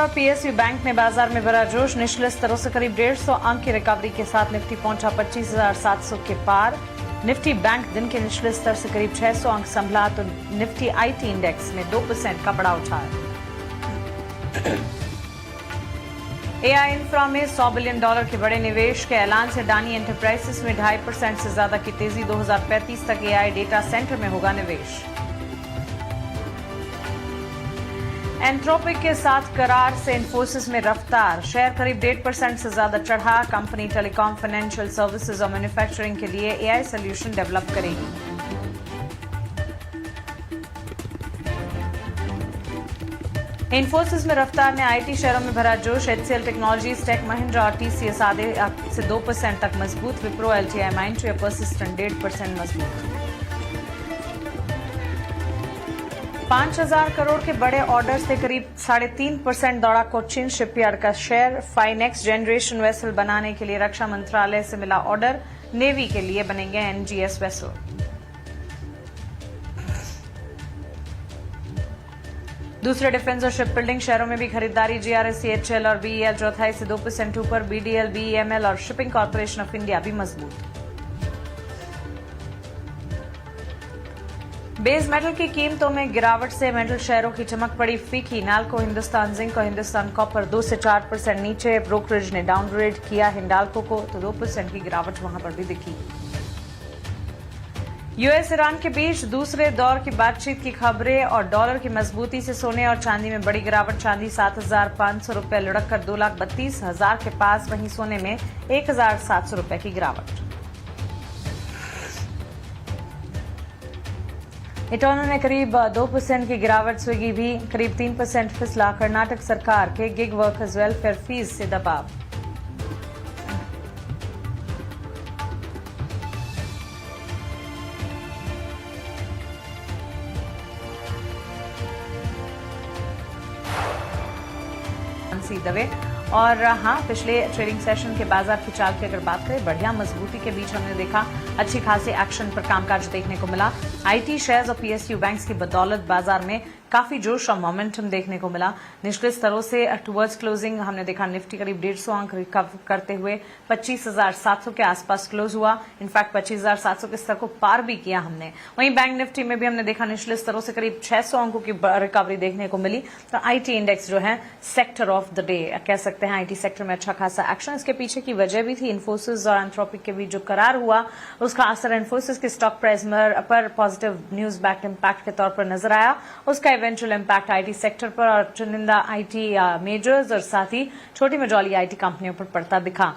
और PSU bank में बाजार में भरा जोश। निचले स्तरों से करीब 150 अंक की रिकवरी के साथ निफ्टी पहुंचा 25,700 के पार। निफ्टी बैंक दिन के निचले स्तर से करीब 600 अंक संभला तो निफ्टी आईटी इंडेक्स में 2% का बड़ा उछाल। एआई इंफ्रा में $100 बिलियन के बड़े निवेश के ऐलान से अडानी एंटरप्राइजेस में 2.5% से ज्यादा की तेजी। 2035 तक एआई डेटा सेंटर में होगा निवेश। एंट्रोपिक के साथ करार से इन्फोसिस में रफ्तार। शेयर करीब 1.5% से ज्यादा चढ़ा। कंपनी टेलीकॉम, फाइनेंशियल सर्विसेज और मैन्युफैक्चरिंग के लिए एआई सॉल्यूशन डेवलप करेगी। इन्फोसिस में रफ्तार ने आईटी शेयरों में भरा जोश। एचसीएल टेक्नोलॉजीज, टेक महिंद्रा और टीसीएस आधे से 2% तक मजबूत। विप्रो, एलटीआई, माइंडट्री और परसिस्टेंट 1.5% मजबूत। 5,000 करोड़ के बड़े ऑर्डर से करीब 3.5% दौड़ा कोचिन शिपयार्ड का शेयर। 5 नेक्स्ट जनरेशन वेसल बनाने के लिए रक्षा मंत्रालय से मिला ऑर्डर। नेवी के लिए बनेंगे एनजीएस वेसल। दूसरे डिफेंस और शिप बिल्डिंग शेयरों में भी खरीदारी। जीआरएस, सीएचएल और बीईएल चौथाई से 2% ऊपर। बीडीएल, बीईएमएल और शिपिंग कॉर्पोरेशन ऑफ इंडिया भी मजबूत। बेस मेटल की कीमतों में गिरावट से मेटल शेयरों की चमक पड़ी फीकी। नाल्को, हिंदुस्तान जिंक और हिंदुस्तान कॉपर 2 से 4% नीचे। ब्रोकरेज ने डाउनग्रेड किया हिंडाल्को को तो 2% की गिरावट वहां पर भी दिखी। यूएस ईरान के बीच दूसरे दौर की बातचीत की खबरें और डॉलर की मजबूती से सोने और चांदी में बड़ी गिरावट। चांदी 7,500 रुपए लुढ़क कर 2,32,000 के पास। वहीं सोने में 1,700 रुपए की गिरावट। इटोनो ने करीब 2% की गिरावट। स्विगी भी करीब 3% फिसला। कर्नाटक सरकार के गिग वर्कर्स वेलफेयर फीस से दबाव। दवे और हाँ, पिछले ट्रेडिंग सेशन के बाजार की चाल की अगर बात करें, बढ़िया मजबूती के बीच हमने देखा अच्छी खासी एक्शन पर कामकाज देखने को मिला। आईटी शेयर्स और पीएसयू बैंक्स की बदौलत बाजार में काफी जोश और मोमेंटम देखने को मिला। निचले स्तरों से टुवर्ड्स क्लोजिंग हमने देखा निफ्टी करीब 150 अंक रिकवर करते हुए 25,700 के आसपास क्लोज हुआ। इनफैक्ट 25,700 के स्तर को पार भी किया हमने। वहीं बैंक निफ्टी में भी हमने देखा निचले स्तरों से करीब 600 अंकों की रिकवरी देखने को मिली। तो आईटी इंडेक्स जो है सेक्टर ऑफ द डे कह सकते हैं। आईटी सेक्टर में अच्छा खासा एक्शन। इसके पीछे की वजह भी थी इन्फोसिस और एंथ्रोपिक के बीच जो करार हुआ उसका असर इन्फोसिस के स्टॉक प्राइस पर पॉजिटिव न्यूज बैक इम्पैक्ट के तौर पर नजर आया। उसका इवेंचुअल इम्पैक्ट आईटी सेक्टर पर और चुनिंदा आईटी मेजर्स और साथ ही छोटी मझौली आईटी कंपनियों पर पड़ता दिखा।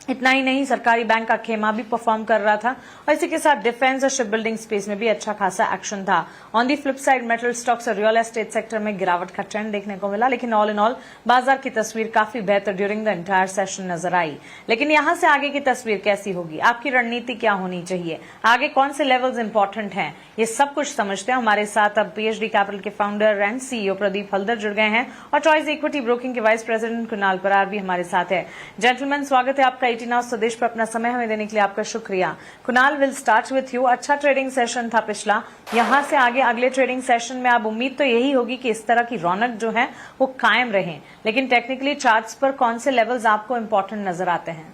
इतना ही नहीं, सरकारी बैंक का खेमा भी परफॉर्म कर रहा था और इसी के साथ डिफेंस और शिप बिल्डिंग स्पेस में भी अच्छा खासा एक्शन था। On the flip side metal stocks और रियल एस्टेट सेक्टर में गिरावट का ट्रेंड देखने को मिला। लेकिन ऑल इन ऑल बाजार की तस्वीर काफी बेहतर ड्यूरिंग द एंटायर सेशन नजर आई। लेकिन यहां से आगे की तस्वीर कैसी होगी, आपकी रणनीति क्या होनी चाहिए, आगे कौन से लेवल्स इंपॉर्टेंट हैं, ये सब कुछ समझते हैं। हमारे साथ अब पीएचडी कैपिटल के founder and CEO Pradeep Haldar जुड़ गए हैं और चॉइस इक्विटी ब्रोकिंग के वाइस प्रेसिडेंट कुणाल परार भी हमारे साथ है। जेंटलमैन, स्वागत है आपका 18 आवर्स स्वदेश पर। अपना समय हमें देने के लिए आपका शुक्रिया। Kunal, will start with you. अच्छा ट्रेडिंग सेशन था पिछला। यहां से आगे अगले ट्रेडिंग सेशन में अब उम्मीद तो यही होगी कि इस तरह की रौनक जो है वो कायम रहे। लेकिन टेक्निकली चार्ट्स पर कौन से लेवल्स आपको इंपॉर्टेंट नजर आते हैं?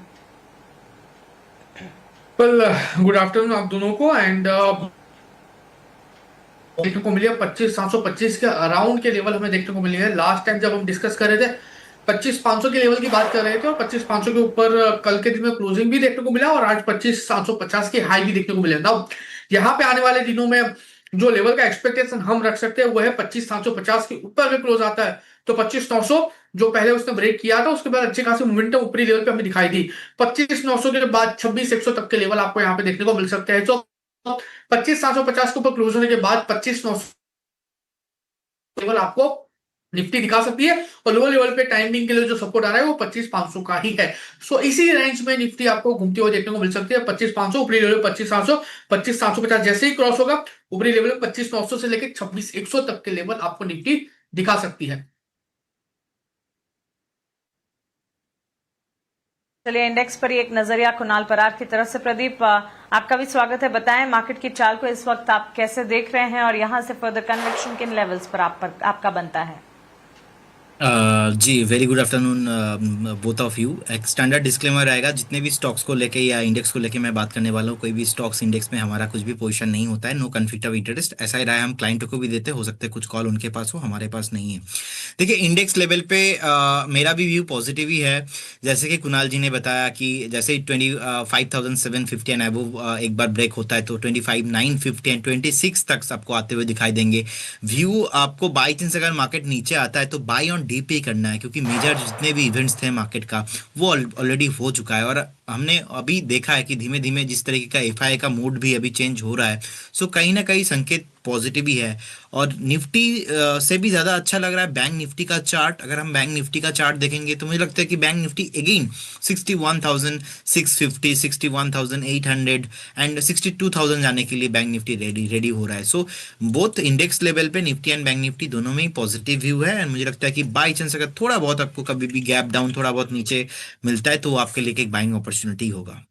गुड आफ्टरनून आप दोनों को। एंड देखने को मिली है 25,725 के अराउंड के लेवल हमें देखने को मिली है। लास्ट टाइम जब हम डिस्कस कर रहे थे 25,500 के लेवल की बात कर रहे थे और 25,500 के ऊपर कल के दिन में क्लोजिंग भी देखने को मिला और आज 25,750 की हाई भी देखने को मिला। नाउ यहाँ पे आने वाले दिनों में जो लेवल का एक्सपेक्टेशन हम रख सकते हैं वो है 25,750 के ऊपर अगर क्लोज आता है तो 25,900 जो पहले उसने ब्रेक किया था उसके बाद अच्छी खासी मोमेंटम ऊपरी लेवल पे हमें दिखाई दी। 25,900 के बाद 26,100 तक के लेवल आपको यहाँ पे देखने को मिल सकते हैं। तो 25,750 के ऊपर क्लोज होने के बाद 25,900 लेवल आपको निफ्टी दिखा सकती है और लो लेवल पे टाइमिंग के लिए जो सपोर्ट आ रहा है वो 25,500 का ही है। सो इसी रेंज में निफ्टी आपको घूमते हुए देखने को मिल सकती है। 25,500 ऊपरी लेवल 25,700, 25,750 जैसे ही क्रॉस होगा ऊपरी लेवल 25,900 से लेकर 26,100 तक के लेवल आपको निफ्टी दिखा सकती है। चलिए इंडेक्स पर एक नजरिया कुणाल परार की तरफ से। प्रदीप, आपका भी स्वागत है। बताएं मार्केट की चाल को इस वक्त आप कैसे देख रहे हैं और यहां से फर्दर कन्विक्शन किन लेवल्स पर आपका बनता है? जी, very good afternoon both of you. एक स्टैंडर्ड डिस्क्लेमर रहेगा जितने भी स्टॉक्स को लेके या इंडेक्स को लेके मैं बात करने वाला हूँ। कोई भी स्टॉक्स इंडेक्स में हमारा कुछ भी पोजीशन नहीं होता है। नो कन्फ्लिक्ट ऑफ इंटरेस्ट, ऐसा ही राय हम क्लाइंटों को भी देते, हो सकता है कुछ कॉल उनके पास हो, हमारे पास नहीं है। देखिए, इंडेक्स लेवल पे मेरा भी व्यू पॉजिटिव ही है। जैसे कि कुणाल जी ने बताया कि जैसे ही 25,750 एंड अबव एक बार ब्रेक होता है तो 25,950 एंड 26 तक आपको आते हुए दिखाई देंगे। व्यू आपको बाई चांस अगर मार्केट नीचे आता है तो बाई ऑन डीपी करना है, क्योंकि मेजर जितने भी इवेंट्स थे मार्केट का वो ऑलरेडी हो चुका है। और हमने अभी देखा है कि धीमे धीमे जिस तरीके का एफआई का मूड भी अभी चेंज हो रहा है, सो कहीं ना कहीं संकेत पॉजिटिव ही है। और निफ्टी से भी ज्यादा अच्छा लग रहा है बैंक निफ्टी का चार्ट। अगर हम बैंक निफ्टी का चार्ट देखेंगे तो मुझे लगता है कि बैंक निफ्टी अगेन 61,650, 61,800 एंड 62,000 जाने के लिए बैंक निफ्टी रेडी हो रहा है। सो बोथ इंडेक्स लेवल पे निफ्टी एंड बैंक निफ्टी दोनों में ही पॉजिटिव व्यू है। एंड मुझे लगता है कि बाई चांस अगर थोड़ा बहुत आपको कभी भी गैप डाउन थोड़ा बहुत नीचे मिलता है तो वो आपके लिए एक बाइंग अपॉर्चुनिटी होगा।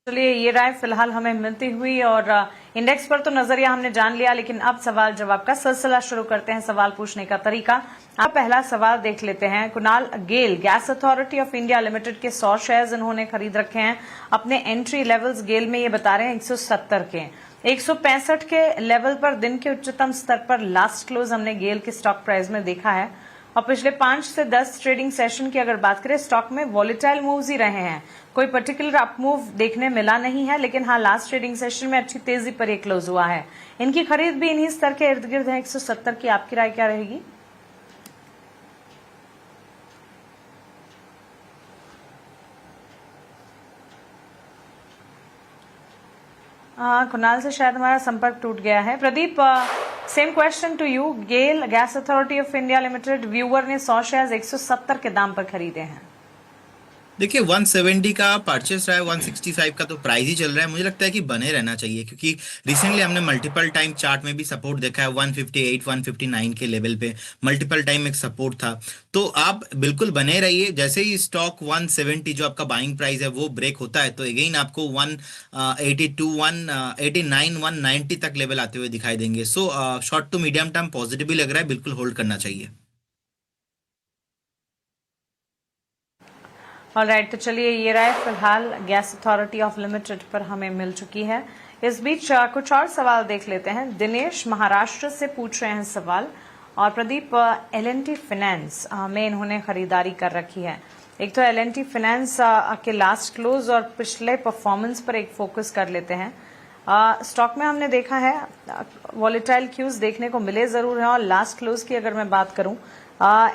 चलिए, ये राय फिलहाल हमें मिलती हुई और इंडेक्स पर तो नजरिया हमने जान लिया, लेकिन अब सवाल जवाब का सिलसिला शुरू करते हैं। सवाल पूछने का तरीका, आप पहला सवाल देख लेते हैं। Kunal, GAIL gas authority of India limited के 100 शेयर्स इन्होंने खरीद रखे हैं। अपने एंट्री लेवल्स गेल में ये बता रहे हैं 170 के, 165 के लेवल पर दिन के उच्चतम स्तर पर लास्ट क्लोज हमने गेल के स्टॉक प्राइस में देखा है। और पिछले 5 से 10 ट्रेडिंग सेशन की अगर बात करें, स्टॉक में वॉलेटाइल मूव्स ही रहे हैं, कोई पर्टिकुलर अप मूव देखने मिला नहीं है। लेकिन हाँ, लास्ट ट्रेडिंग सेशन में अच्छी तेजी पर ये क्लोज हुआ है। इनकी खरीद भी इन्हीं स्तर के इर्द गिर्द है 170 की। आपकी राय क्या रहेगी? कुणाल से शायद हमारा संपर्क टूट गया है। Pradeep, same question to you. GAIL gas authority of India limited viewer ने 100 शेयर्स 170 के दाम पर खरीदे हैं। देखिए, 170 का परचेस रहा है, 165 का तो प्राइस ही चल रहा है। मुझे लगता है कि बने रहना चाहिए, क्योंकि रिसेंटली हमने मल्टीपल टाइम चार्ट में भी सपोर्ट देखा है 158 159 के लेवल पे मल्टीपल टाइम एक सपोर्ट था। तो आप बिल्कुल बने रहिए। जैसे ही स्टॉक 170 जो आपका बाइंग प्राइस है वो ब्रेक होता है तो अगेन आपको 182 189 190 तक लेवल आते हुए दिखाई देंगे। So short to medium term positive भी लग रहा है, बिल्कुल होल्ड करना चाहिए। ऑलराइट, तो चलिए, ये राय फिलहाल गैस अथॉरिटी ऑफ लिमिटेड पर हमें मिल चुकी है। इस बीच कुछ और सवाल देख लेते हैं। दिनेश महाराष्ट्र से पूछ रहे हैं सवाल। और प्रदीप, L&T फाइनेंस में इन्होंने खरीदारी कर रखी है। एक तो L&T फाइनेंस के लास्ट क्लोज और पिछले परफॉर्मेंस पर एक फोकस कर लेते हैं। स्टॉक में हमने देखा है वॉलेटाइल क्यूज देखने को मिले जरूर हैं। और लास्ट क्लोज की अगर मैं बात करूं,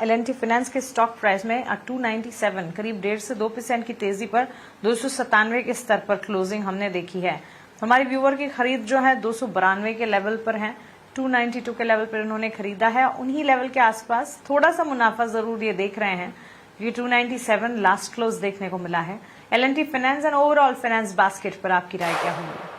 L&T फाइनेंस के स्टॉक प्राइस में 297 करीब 1.5 से 2% की तेजी पर 297 के स्तर पर क्लोजिंग हमने देखी है। हमारे व्यूअर की खरीद जो है 292 के लेवल पर है, 292 के लेवल पर इन्होंने खरीदा है। उन्हीं लेवल के आसपास थोड़ा सा मुनाफा जरूर ये देख रहे हैं। ये 297 लास्ट क्लोज देखने को मिला है। L&T finance and overall finance basket पर आपकी राय क्या होगी?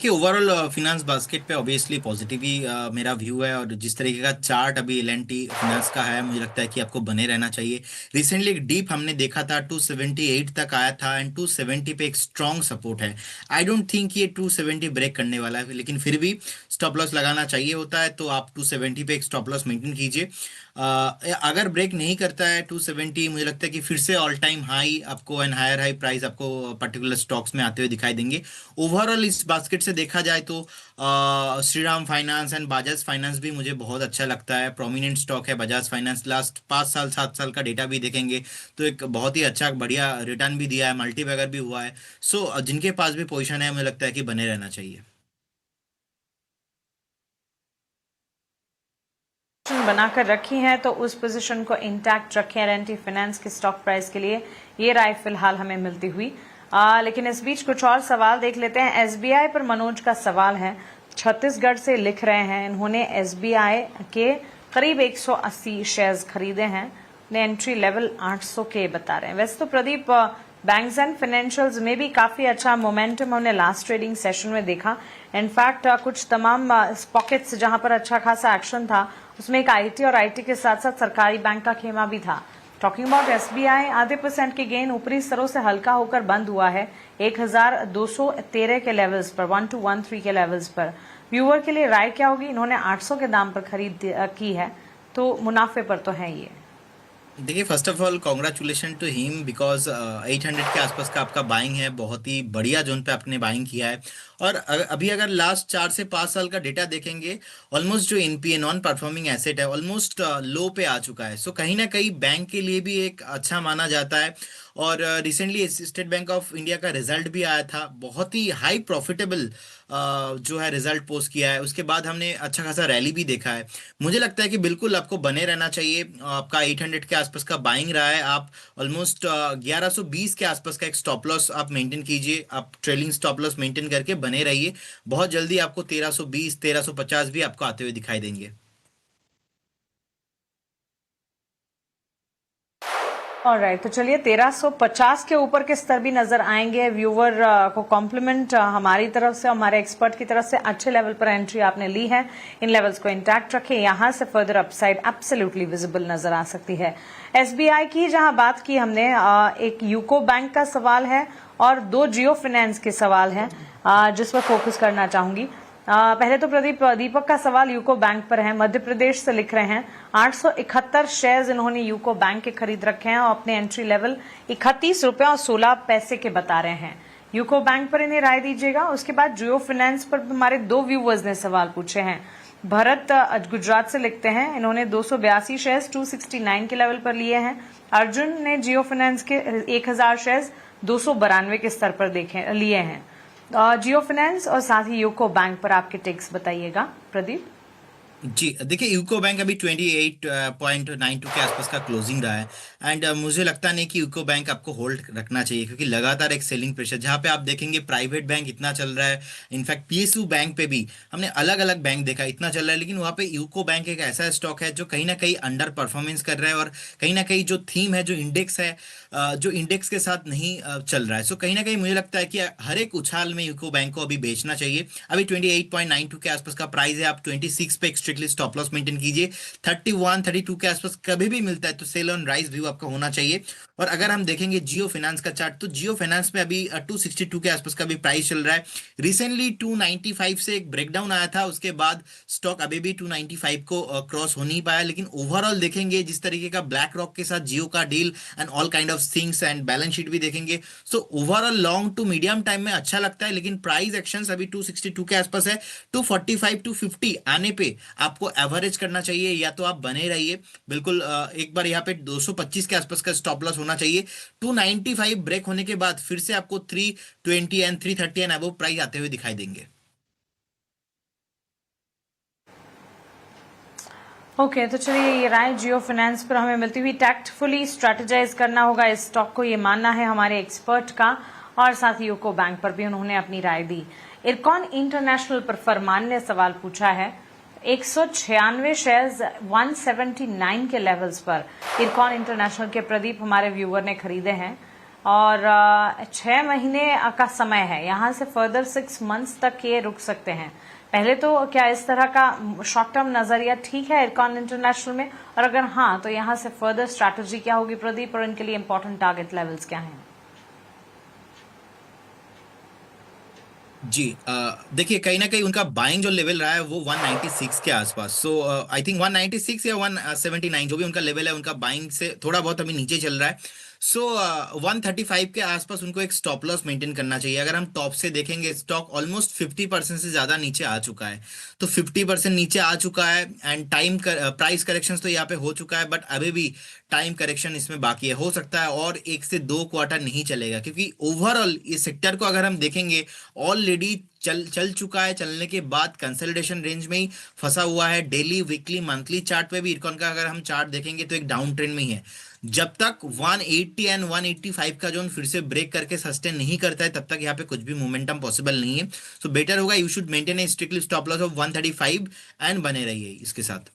कि ओवरऑल फिनेंस बास्केट पे ऑब्वियसली पॉजिटिव ही मेरा व्यू है। और जिस तरीके का चार्ट अभी L&T फाइनेंस का है, मुझे लगता है कि आपको बने रहना चाहिए। रिसेंटली एक डीप हमने देखा था, 278 तक आया था एंड 270 पे एक स्ट्रॉन्ग सपोर्ट है। आई डोंट थिंक ये 270 ब्रेक करने वाला है, लेकिन फिर भी स्टॉप लॉस लगाना चाहिए होता है, तो आप 270 पे एक स्टॉप लॉस मेंटेन कीजिए। अगर ब्रेक नहीं करता है 270, मुझे लगता है कि फिर से ऑल टाइम हाई आपको एंड हायर हाई प्राइस आपको पर्टिकुलर स्टॉक्स में आते हुए दिखाई देंगे। ओवरऑल इस बास्केट से देखा जाए तो Shriram finance and Bajaj finance भी मुझे बहुत अच्छा लगता है। प्रोमिनेंट स्टॉक है बजाज फाइनेंस। लास्ट 5 साल 7 साल का डेटा भी देखेंगे तो एक बहुत ही अच्छा बढ़िया रिटर्न भी दिया है, मल्टीबैगर भी हुआ है। सो जिनके पास भी पोजीशन है, मुझे लगता है कि बने रहना चाहिए। बनाकर रखी है तो उस पोजीशन को इंटैक्ट रखें L&T फाइनेंस के स्टॉक प्राइस के लिए। ये राय फिलहाल हमें मिलती हुई। लेकिन इस बीच कुछ और सवाल देख लेते हैं। SBI पर मनोज का सवाल है, छत्तीसगढ़ से लिख रहे हैं। इन्होंने SBI के करीब 180 शेयर्स खरीदे हैं। अपने एंट्री लेवल 800 के बता रहे हैं। वैसे तो प्रदीप, बैंक्स एंड फाइनेंशियल्स में भी काफी अच्छा मोमेंटम हमने लास्ट ट्रेडिंग सेशन में देखा। इनफैक्ट कुछ तमाम पॉकेट्स जहां पर अच्छा खासा एक्शन था, उसमें एक IT और IT के साथ साथ सरकारी बैंक का खेमा भी था। टॉकिंग अबाउट SBI, आधे % के गेन ऊपरी स्तरों से हल्का होकर बंद हुआ है 1213 के लेवल्स पर, 1213 के लेवल्स पर। व्यूअर के लिए राय क्या होगी? इन्होंने 800 के दाम पर खरीद की है, तो मुनाफे पर तो है ये। देखिए, first of all congratulation to him because 800 के आसपास का आपका बाइंग है, बहुत ही बढ़िया जोन पे आपने बाइंग किया है। और अभी अगर लास्ट 4 से 5 साल का डेटा देखेंगे, ऑलमोस्ट जो एनपीए नॉन परफॉर्मिंग एसेट है ऑलमोस्ट लो पे आ चुका है। सो कहीं ना कहीं बैंक के लिए भी एक अच्छा माना जाता है। और recently state bank of India का रिजल्ट भी आया था, बहुत ही हाई प्रॉफिटेबल जो है रिजल्ट पोस्ट किया है। उसके बाद हमने अच्छा खासा रैली भी देखा है। मुझे लगता है कि बिल्कुल आपको बने रहना चाहिए। आपका 800 के आसपास का बाइंग रहा है, आप ऑलमोस्ट 1120 के आसपास का एक स्टॉप लॉस आप मेंटेन कीजिए, आप ट्रेलिंग स्टॉप लॉस मेंटेन करके बने रहिए। बहुत जल्दी आपको 1320 1350 भी आपको आते हुए दिखाई देंगे। ऑलराइट, तो चलिए 1350 के ऊपर के स्तर भी नजर आएंगे। व्यूवर को कॉम्प्लीमेंट हमारी तरफ से, हमारे एक्सपर्ट की तरफ से। अच्छे लेवल पर एंट्री आपने ली है, इन लेवल्स को इंटैक्ट रखें, यहां से फर्दर अपसाइड एब्सोल्युटली विजिबल नजर आ सकती है। एसबीआई की जहां बात की हमने, एक यूको बैंक का सवाल है और 2 जियो फाइनेंस के सवाल हैं जिस पर फोकस करना चाहूंगी। पहले तो दीपक का सवाल यूको बैंक पर है, मध्य प्रदेश से लिख रहे हैं। 871 शेयर्स इन्होंने यूको बैंक के खरीद रखे हैं और अपने एंट्री लेवल 31 रुपए और 16 पैसे के बता रहे हैं। यूको बैंक पर इन्हें राय दीजिएगा। उसके बाद जियो फाइनेंस पर हमारे 2 व्यूवर्स ने सवाल पूछे हैं। भरत गुजरात से लिखते हैं, इन्होंने 282 शेयर्स 269 के लेवल पर लिए हैं। अर्जुन ने जियो फाइनेंस के 1000 शेयर्स 292 के स्तर पर लिए हैं। जियो फाइनेंस और साथ ही यूको बैंक पर आपके टेक्स बताइएगा। प्रदीप जी, देखिए यूको बैंक अभी 28.92 के आसपास का क्लोजिंग रहा है। एंड मुझे लगता नहीं कि यूको बैंक आपको होल्ड रखना चाहिए, क्योंकि लगातार एक सेलिंग प्रेशर, जहां पे आप देखेंगे प्राइवेट बैंक इतना चल रहा है, इनफैक्ट पीएसयू बैंक पे भी हमने अलग अलग बैंक देखा इतना चल रहा है, लेकिन वहां पे यूको बैंक एक ऐसा स्टॉक है जो कहीं ना कहीं अंडर परफॉर्मेंस कर रहा है। और कहीं ना कहीं जो थीम है, जो इंडेक्स है, जो इंडेक्स के साथ नहीं चल रहा है। सो कहीं ना कहीं मुझे लगता है कि हर एक उछाल में यूको बैंक को अभी बेचना चाहिए। अभी 28.92 के आसपास का प्राइस है, आप 26 पे स्ट्रिक्टली स्टॉप लॉस मेंटेन कीजिए। 31 32 के आसपास कभी भी मिलता है तो सेल ऑन राइज व्यू आपका होना चाहिए। और अगर हम देखेंगे जियो फाइनेंस का चार्ट, तो जियो फाइनेंस में अभी 262 के आसपास का भी प्राइस चल रहा है। रिसेंटली 295 से एक ब्रेकडाउन आया था, उसके बाद स्टॉक अभी भी 295 को क्रॉस हो नहीं पाया। लेकिन ओवरऑल देखेंगे जिस तरीके का ब्लैक रॉक के साथ जियो का deal and all kind of things and balance sheet भी देखेंगे, so overall long to medium time में अच्छा लगता है। लेकिन प्राइस एक्शंस अभी 262 के आसपास है। 245 250 आने पे आपको एवरेज करना चाहिए, या तो आप बने रहिए बिल्कुल। एक बार यहाँ पे 225 के आसपास का स्टॉप लॉस होना चाहिए। 295 ब्रेक होने के बाद फिर से आपको 320 एंड 330 एंड अबव प्राइस आते हुए दिखाई देंगे। ओके, तो चलिए ये राय जियो फाइनेंस पर हमें मिलती हुई। टैक्टफुली स्ट्रेटेजाइज करना होगा इस स्टॉक को, ये मानना है हमारे एक्सपर्ट का। और साथ ही यूको बैंक पर भी उन्होंने अपनी राय दी। इरकॉन इंटरनेशनल पर फरमान ने सवाल पूछा है। 196 शेयर्स 179 के लेवल्स पर इरकॉन इंटरनेशनल के प्रदीप हमारे व्यूअर ने खरीदे हैं और 6 महीने का समय है, यहां से फर्दर 6 मंथ्स तक ये रुक सकते हैं। पहले तो क्या इस तरह का शॉर्ट टर्म नजरिया ठीक है इरकॉन इंटरनेशनल में, और अगर हाँ तो यहां से फर्दर स्ट्रैटेजी क्या होगी प्रदीप, और इनके लिए इंपॉर्टेंट टारगेट लेवल्स क्या हैं? जी, देखिए कहीं ना कहीं उनका बाइंग जो लेवल रहा है वो 196 के आसपास। सो आई थिंक 196 या 179 जो भी उनका लेवल है, उनका बाइंग से थोड़ा बहुत अभी नीचे चल रहा है। सो 135 के आसपास उनको एक स्टॉप लॉस मेंटेन करना चाहिए। अगर हम टॉप से देखेंगे, स्टॉक ऑलमोस्ट 50% से ज्यादा नीचे आ चुका है। तो 50% नीचे आ चुका है एंड प्राइस करेक्शन तो यहाँ पे हो चुका है, बट अभी भी टाइम करेक्शन इसमें बाकी है। हो सकता है और 1 से 2 क्वार्टर नहीं चलेगा, क्योंकि ओवरऑल इस सेक्टर को अगर हम देखेंगे ऑलरेडी चल चुका है, चलने के बाद कंसोलिडेशन रेंज में ही फंसा हुआ है। डेली वीकली मंथली चार्ट पे भी इरकॉन का अगर हम चार्ट देखेंगे तो एक डाउन ट्रेंड में ही है। जब तक 180 एंड 185 का जोन फिर से ब्रेक करके सस्टेन नहीं करता है, तब तक यहाँ पे कुछ भी मोमेंटम पॉसिबल नहीं है। सो बेटर होगा you should maintain A strictly stop loss of 135 and बने रहिए इसके साथ।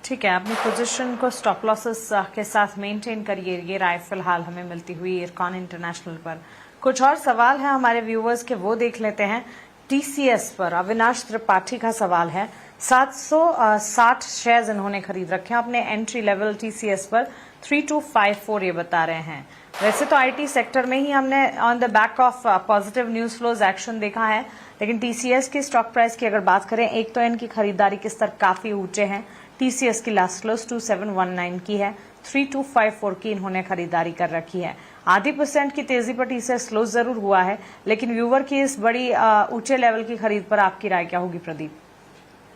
ठीक है, अपनी पोजीशन को स्टॉप लॉसेस के साथ मेंटेन करिए। ये राय फिलहाल हमें मिलती हुई इरकॉन इंटरनेशनल पर। कुछ और सवाल है हमारे व्यूअर्स के, वो देख लेते हैं। टीसीएस पर अविनाश त्रिपाठी का सवाल है। 760 शेयर्स इन्होंने खरीद रखे हैं। अपने एंट्री लेवल टीसीएस पर 3254 ये बता रहे हैं। वैसे तो आईटी सेक्टर में ही हमने on the back of positive news flows action देखा है, लेकिन टीसीएस की स्टॉक प्राइस की अगर बात करें, एक तो इनकी खरीदारी के स्तर काफी ऊंचे हैं। टीसीएस की लास्ट क्लोज 2719 की है, 3254 की इन्होंने खरीदारी कर रखी है। आधी % की तेजी पर टीसीएस क्लोज जरूर हुआ है, लेकिन व्यूवर की इस बड़ी ऊंचे लेवल की खरीद पर आपकी राय क्या होगी प्रदीप?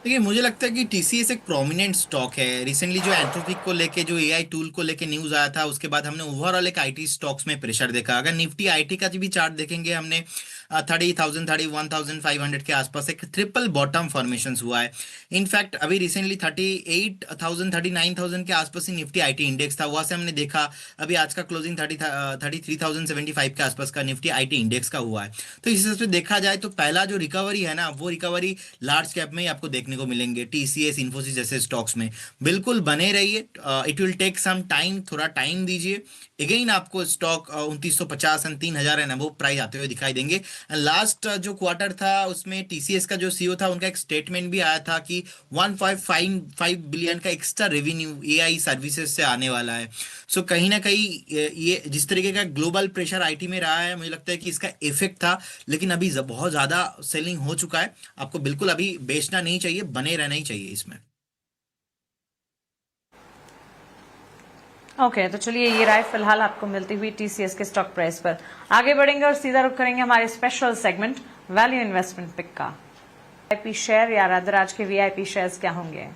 देखिए, मुझे लगता है कि टीसीएस एक प्रोमिनेंट स्टॉक है। रिसेंटली जो एंथ्रोपिक को लेके, जो एआई टूल को लेके न्यूज आया था, उसके बाद हमने ओवरऑल एक आईटी स्टॉक्स में प्रेशर देखा। अगर निफ्टी आईटी का भी चार्ट देखेंगे, हमने 30,000 31,500 के आसपास एक ट्रिपल बॉटम फॉर्मेशन हुआ है। इनफैक्ट अभी रिसेंटली 38,000 39,000 के आसपास ही निफ्टी आईटी इंडेक्स था, वहां से हमने देखा अभी आज का क्लोजिंग 33,075 के आसपास का निफ्टी आईटी इंडेक्स का हुआ है। तो इस हिसाब से देखा जाए तो पहला जो रिकवरी है ना, वो रिकवरी लार्ज कैप में ही आपको देखने को मिलेंगे। टीसीएस, इन्फोसिस जैसे स्टॉक्स में बिल्कुल बने रहिए। It will take some time, थोड़ा टाइम दीजिए। अगेन आपको stock 2950 and 3000 and above price आते हुए दिखाई देंगे। लास्ट जो क्वार्टर था उसमें टीसीएस का जो सीईओ था, उनका एक स्टेटमेंट भी आया था कि 1.55 बिलियन का एक्स्ट्रा रेवेन्यू एआई सर्विसेज से आने वाला है। सो कहीं ना कहीं ये जिस तरीके का ग्लोबल प्रेशर आईटी में रहा है, मुझे लगता है कि इसका इफेक्ट था, लेकिन अभी बहुत ज्यादा सेलिंग हो चुका है। आपको बिल्कुल अभी बेचना नहीं चाहिए, बने रहना ही चाहिए इसमें। ओके, तो चलिए ये राय फिलहाल आपको मिलती हुई टीसीएस के स्टॉक प्राइस पर। आगे बढ़ेंगे और सीधा रुख करेंगे हमारे special segment value investment pick का। वीआईपी शेयर या रादर आज के वीआईपी शेयर्स क्या होंगे?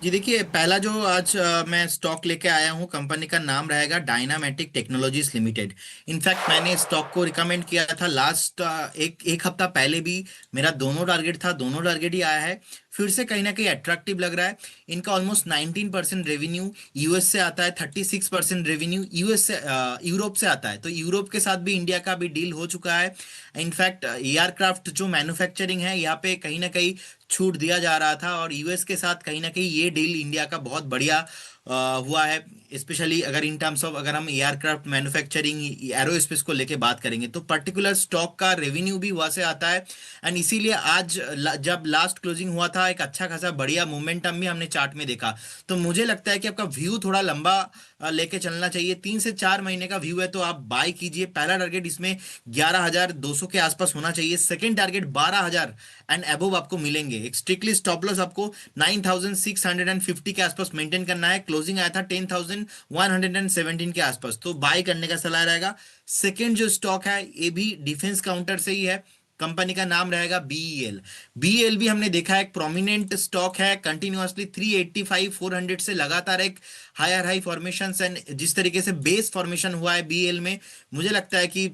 जी देखिए, पहला जो आज मैं स्टॉक लेके आया हूँ, कंपनी का नाम रहेगा डायनामेटिक टेक्नोलॉजीज लिमिटेड। इनफैक्ट मैंने स्टॉक को रिकमेंड किया था लास्ट एक हफ्ता पहले भी। मेरा दोनों टारगेट था, दोनों टारगेट ही आया है। फिर से कहीं ना कहीं अट्रैक्टिव लग रहा है। इनका ऑलमोस्ट 19% रेवेन्यू यूएस से आता है, 36% रेवेन्यू यूएस से यूरोप से आता है। तो यूरोप के साथ भी इंडिया का भी डील हो चुका है। इनफैक्ट एयरक्राफ्ट जो मैन्युफैक्चरिंग है, यहाँ पे कहीं ना कहीं छूट दिया जा रहा था, और यूएस के साथ कहीं ना कहीं ये डील इंडिया का बहुत बढ़िया हुआ है। स्पेशली अगर इन टर्म्स ऑफ अगर हम एयरक्राफ्ट मैन्युफैक्चरिंग, एरोस्पेस को लेके बात करेंगे, तो पर्टिकुलर स्टॉक का रेवेन्यू भी वहां से आता है। एंड इसीलिए आज जब लास्ट क्लोजिंग हुआ था, एक अच्छा खासा बढ़िया मोमेंटम भी हमने चार्ट में देखा। तो मुझे लगता है कि आपका व्यू थोड़ा लंबा लेके चलना चाहिए। 3 से 4 महीने का व्यू है तो आप बाय कीजिए। पहला टारगेट इसमें 11,200 के आसपास होना चाहिए। सेकंड टारगेट 12,000 एंड अबव आपको मिलेंगे। एक स्ट्रिक्टली स्टॉप लॉस आपको 9,650 के आसपास मेंटेन करना है। क्लोजिंग आया था 10,117 के आसपास, तो बाय करने का सलाह रहेगा। सेकंड जो स्टॉक है, ये भी डिफेंस काउंटर से ही है। कंपनी का नाम रहेगा बीईएल। बीईएल भी हमने देखा है एक प्रोमिनेंट स्टॉक है। कंटिन्यूअसली 385 400 से लगातार एक हायर हाई फॉर्मेशन एंड जिस तरीके से बेस फॉर्मेशन हुआ है बीईएल में, मुझे लगता है कि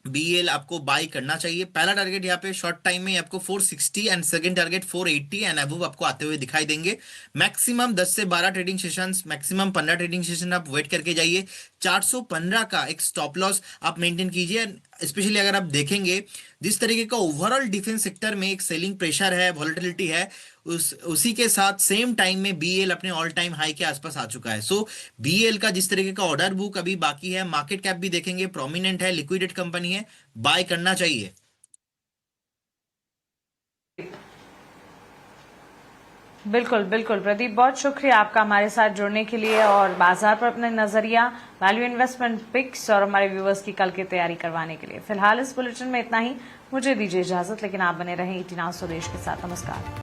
बीएल आपको बाय करना चाहिए। पहला टारगेट यहाँ पे शॉर्ट टाइम में आपको 460 and second target 480 and above आपको आते हुए दिखाई देंगे। मैक्सिमम 10 से 12 trading sessions, maximum 15 trading session आप वेट करके जाइए। 415 का एक स्टॉप लॉस आप मेंटेन कीजिए। स्पेशली अगर आप देखेंगे जिस तरीके का ओवरऑल डिफेंस सेक्टर में एक सेलिंग प्रेशर है, वॉलेटिलिटी है, उसी के साथ सेम टाइम में बीएल अपने ऑल टाइम हाई के आसपास आ चुका है। सो बीएल का जिस तरीके का ऑर्डर बुक अभी बाकी है, मार्केट कैप भी देखेंगे प्रोमिनेंट है, लिक्विडेट कंपनी है, बाय करना चाहिए। बिल्कुल बिल्कुल प्रदीप, बहुत शुक्रिया आपका हमारे साथ जुड़ने के लिए और बाजार पर अपने नजरिया, वैल्यू इन्वेस्टमेंट पिक्स और हमारे व्यूअर्स की कल की तैयारी करवाने के लिए। फिलहाल इस बुलेटिन में इतना ही। मुझे दीजिए इजाजत, लेकिन आप बने रहें ईटी नाउ स्वदेश के साथ। नमस्कार।